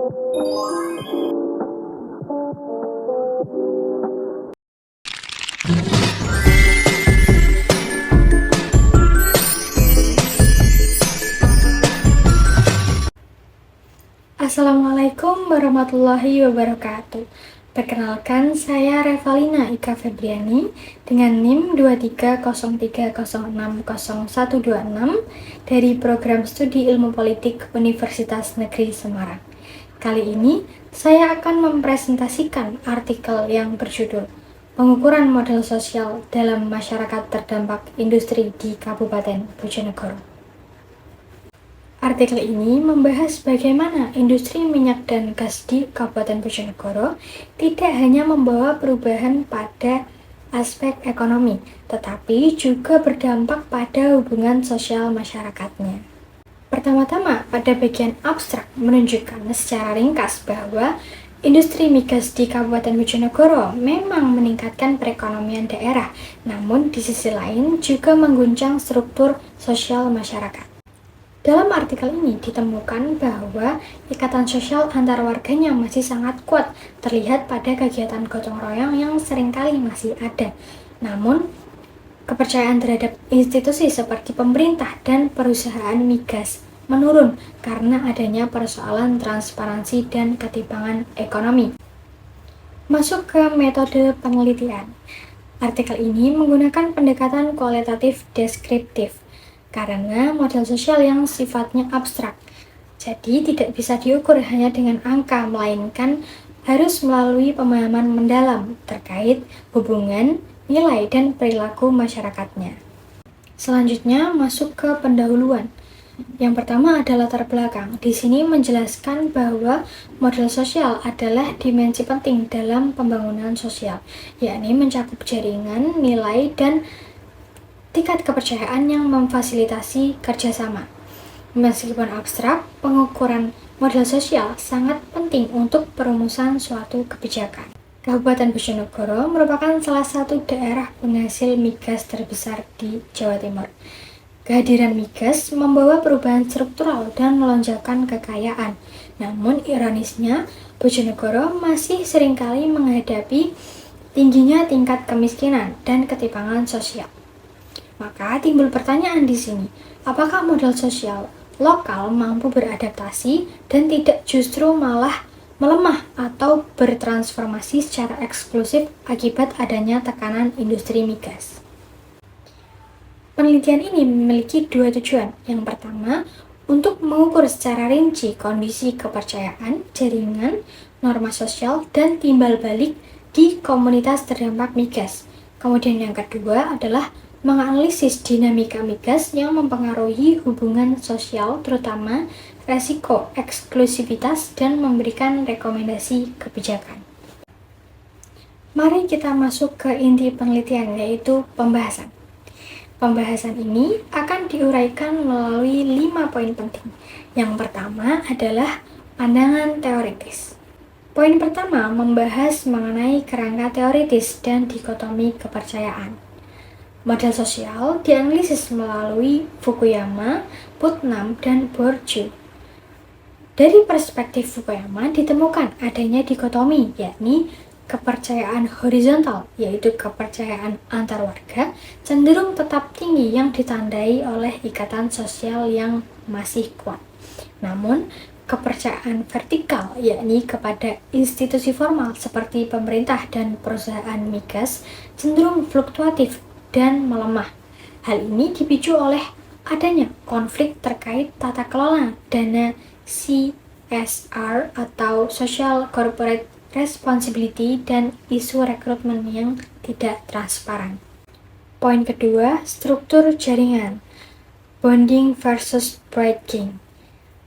Assalamualaikum warahmatullahi wabarakatuh. Perkenalkan, saya Revalina Ika Febriani dengan NIM 2303060126 dari Program Studi Ilmu Politik Universitas Negeri Semarang. Kali ini, saya akan mempresentasikan artikel yang berjudul Pengukuran Model Sosial dalam Masyarakat Terdampak Industri di Kabupaten Bojonegoro. Artikel ini membahas bagaimana industri minyak dan gas di Kabupaten Bojonegoro tidak hanya membawa perubahan pada aspek ekonomi, tetapi juga berdampak pada hubungan sosial masyarakatnya. Pertama-tama, pada bagian abstrak menunjukkan secara ringkas bahwa industri migas di Kabupaten Bojonegoro memang meningkatkan perekonomian daerah, namun di sisi lain juga mengguncang struktur sosial masyarakat. Dalam artikel ini ditemukan bahwa ikatan sosial antar warganya masih sangat kuat, terlihat pada kegiatan gotong royong yang seringkali masih ada. Namun, kepercayaan terhadap institusi seperti pemerintah dan perusahaan migas menurun karena adanya persoalan transparansi dan ketimpangan ekonomi. Masuk ke metode penelitian. Artikel ini menggunakan pendekatan kualitatif deskriptif karena model sosial yang sifatnya abstrak. Jadi tidak bisa diukur hanya dengan angka, melainkan harus melalui pemahaman mendalam terkait hubungan, nilai, dan perilaku masyarakatnya. Selanjutnya masuk ke pendahuluan. Yang pertama adalah latar belakang. Di sini menjelaskan bahwa model sosial adalah dimensi penting dalam pembangunan sosial, yakni mencakup jaringan, nilai, dan tingkat kepercayaan yang memfasilitasi kerjasama. Meskipun abstrak, pengukuran model sosial sangat penting untuk perumusan suatu kebijakan. Kabupaten Bojonegoro merupakan salah satu daerah penghasil migas terbesar di Jawa Timur. Kehadiran migas membawa perubahan struktural dan melonjakkan kekayaan. Namun ironisnya, Bojonegoro masih seringkali menghadapi tingginya tingkat kemiskinan dan ketimpangan sosial. Maka timbul pertanyaan di sini, apakah model sosial lokal mampu beradaptasi dan tidak justru malah melemah atau bertransformasi secara eksklusif akibat adanya tekanan industri migas? Penelitian ini memiliki dua tujuan. Yang pertama, untuk mengukur secara rinci kondisi kepercayaan, jaringan, norma sosial, dan timbal balik di komunitas terdampak migas. Kemudian yang kedua adalah menganalisis dinamika migas yang mempengaruhi hubungan sosial, terutama resiko eksklusivitas, dan memberikan rekomendasi kebijakan. Mari kita masuk ke inti penelitian, yaitu pembahasan. Pembahasan ini akan diuraikan melalui 5 poin penting. Yang pertama adalah pandangan teoritis. Poin pertama membahas mengenai kerangka teoritis dan dikotomi kepercayaan. Model sosial dianalisis melalui Fukuyama, Putnam, dan Bourdieu. Dari perspektif Fukuyama ditemukan adanya dikotomi, yakni kepercayaan horizontal, yaitu kepercayaan antar warga, cenderung tetap tinggi yang ditandai oleh ikatan sosial yang masih kuat. Namun, kepercayaan vertikal, yakni kepada institusi formal seperti pemerintah dan perusahaan migas, cenderung fluktuatif dan melemah. Hal ini dipicu oleh adanya konflik terkait tata kelola dana CSR atau Social Corporate Responsibility dan isu rekrutmen yang tidak transparan. Poin kedua, struktur jaringan, bonding versus breaking.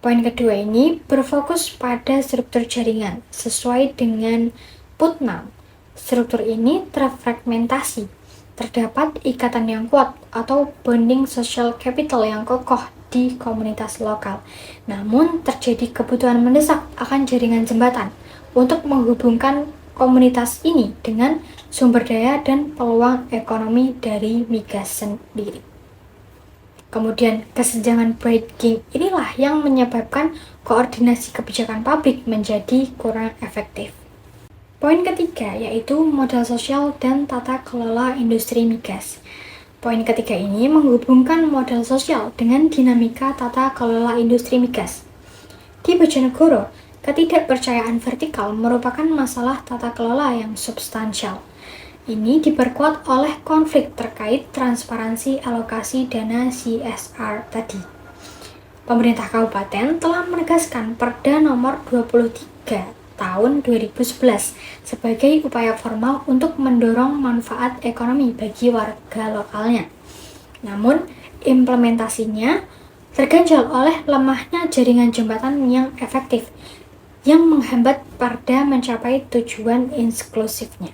Poin kedua ini berfokus pada struktur jaringan. Sesuai dengan Putnam, struktur ini terfragmentasi. Terdapat ikatan yang kuat atau bonding social capital yang kokoh di komunitas lokal. Namun, terjadi kebutuhan mendesak akan jaringan jembatan untuk menghubungkan komunitas ini dengan sumber daya dan peluang ekonomi dari migas sendiri. Kemudian kesenjangan bright game inilah yang menyebabkan koordinasi kebijakan pabrik menjadi kurang efektif. Poin ketiga yaitu modal sosial dan tata kelola industri migas. Poin ketiga ini menghubungkan modal sosial dengan dinamika tata kelola industri migas. Di Bojonegoro, ketidakpercayaan vertikal merupakan masalah tata kelola yang substansial. Ini diperkuat oleh konflik terkait transparansi alokasi dana CSR tadi. Pemerintah kabupaten telah menegaskan Perda nomor 23 tahun 2011 sebagai upaya formal untuk mendorong manfaat ekonomi bagi warga lokalnya. Namun, implementasinya terganjal oleh lemahnya jaringan jembatan yang efektif yang menghambat Perda mencapai tujuan inklusifnya.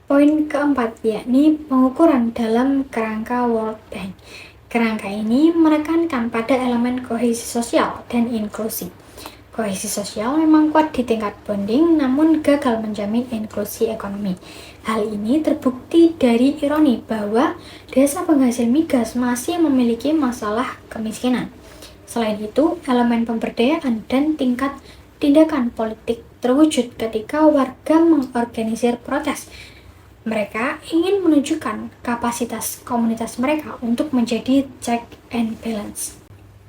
Poin keempat yakni pengukuran dalam kerangka World Bank. Kerangka ini menekankan pada elemen kohesi sosial dan inklusi. Kohesi sosial memang kuat di tingkat bonding namun gagal menjamin inklusi ekonomi. Hal ini terbukti dari ironi bahwa desa penghasil migas masih memiliki masalah kemiskinan. Selain itu, elemen pemberdayaan dan tingkat tindakan politik terwujud ketika warga mengorganisir protes. Mereka ingin menunjukkan kapasitas komunitas mereka untuk menjadi check and balance.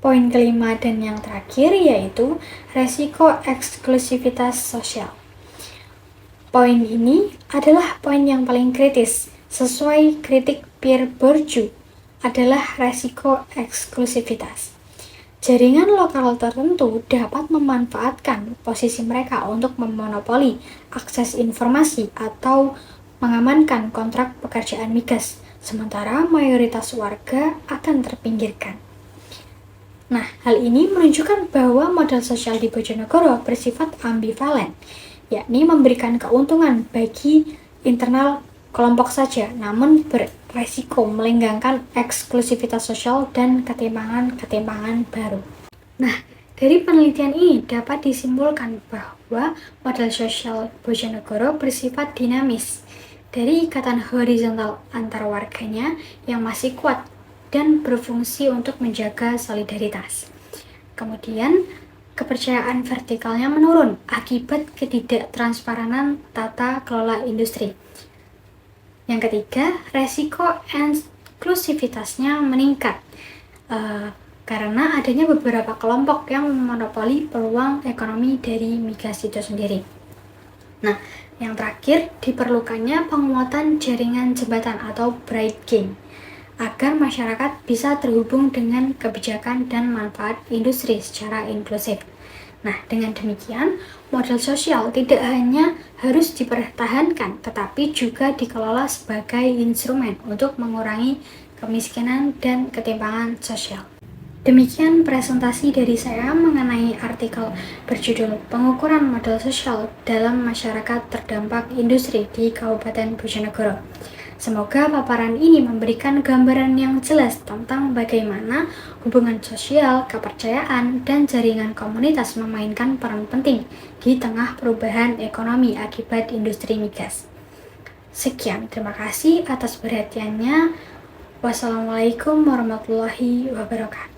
Poin kelima dan yang terakhir yaitu resiko eksklusivitas sosial. Poin ini adalah poin yang paling kritis. Sesuai kritik Pierre Bourdieu adalah resiko eksklusivitas. Jaringan lokal tertentu dapat memanfaatkan posisi mereka untuk memonopoli akses informasi atau mengamankan kontrak pekerjaan migas, sementara mayoritas warga akan terpinggirkan. Nah, hal ini menunjukkan bahwa modal sosial di Bojonegoro bersifat ambivalen, yakni memberikan keuntungan bagi internal kelompok saja, namun beresiko melenggangkan eksklusivitas sosial dan ketimpangan baru. Nah, dari penelitian ini dapat disimpulkan bahwa modal sosial Bojonegoro bersifat dinamis, dari ikatan horizontal antar warganya yang masih kuat dan berfungsi untuk menjaga solidaritas. Kemudian, kepercayaan vertikalnya menurun akibat ketidaktransparan tata kelola industri. Yang ketiga, resiko inklusivitasnya meningkat karena adanya beberapa kelompok yang memonopoli peluang ekonomi dari migas itu sendiri. Nah, yang terakhir diperlukannya penguatan jaringan jembatan atau bright game agar masyarakat bisa terhubung dengan kebijakan dan manfaat industri secara inklusif. Nah, dengan demikian, modal sosial tidak hanya harus dipertahankan, tetapi juga dikelola sebagai instrumen untuk mengurangi kemiskinan dan ketimpangan sosial. Demikian presentasi dari saya mengenai artikel berjudul Pengukuran Modal Sosial dalam Masyarakat Terdampak Industri di Kabupaten Bojonegoro. Semoga paparan ini memberikan gambaran yang jelas tentang bagaimana hubungan sosial, kepercayaan, dan jaringan komunitas memainkan peran penting di tengah perubahan ekonomi akibat industri migas. Sekian, terima kasih atas perhatiannya. Wassalamualaikum warahmatullahi wabarakatuh.